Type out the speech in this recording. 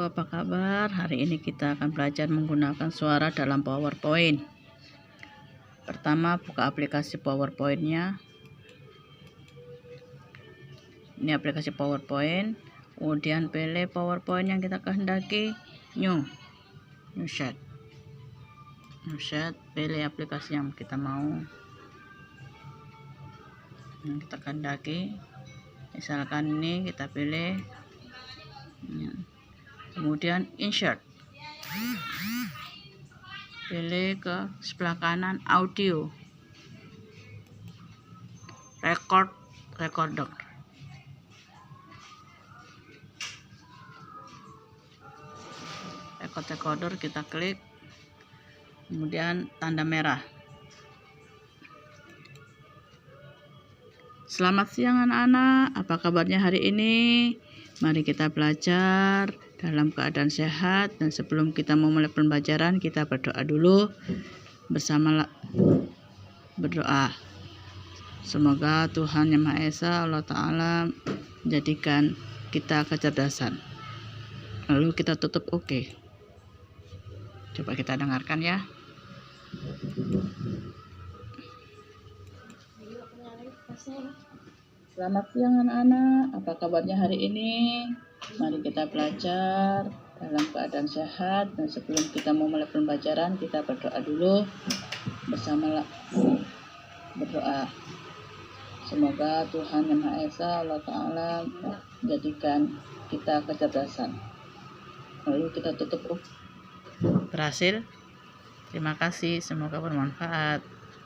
Halo, apa kabar? Hari ini kita akan belajar menggunakan suara dalam PowerPoint. Pertama, buka aplikasi PowerPoint-nya. Ini aplikasi PowerPoint. Kemudian pilih PowerPoint yang kita kehendaki. New Set. Pilih aplikasi yang kita mau, yang kita kehendaki. Misalkan ini kita pilih. Kemudian insert, pilih ke sebelah kanan audio, recorder. Recorder kita klik, kemudian tanda merah. Selamat siang anak-anak, apa kabarnya hari ini? Mari kita belajar dalam keadaan sehat, dan sebelum kita memulai pembelajaran kita berdoa dulu bersama. Berdoa, semoga Tuhan Yang Maha Esa Allah Ta'ala menjadikan kita kecerdasan. Lalu kita tutup oke. Coba kita dengarkan ya. Selamat siang anak-anak, apa kabarnya hari ini? Mari kita belajar dalam keadaan sehat, dan sebelum kita memulai pembelajaran kita berdoa dulu bersama. Berdoa, semoga Tuhan Yang Maha Esa Allah Ta'ala menjadikan kita kecerdasan. Lalu kita tutup. Berhasil? Terima kasih, semoga bermanfaat.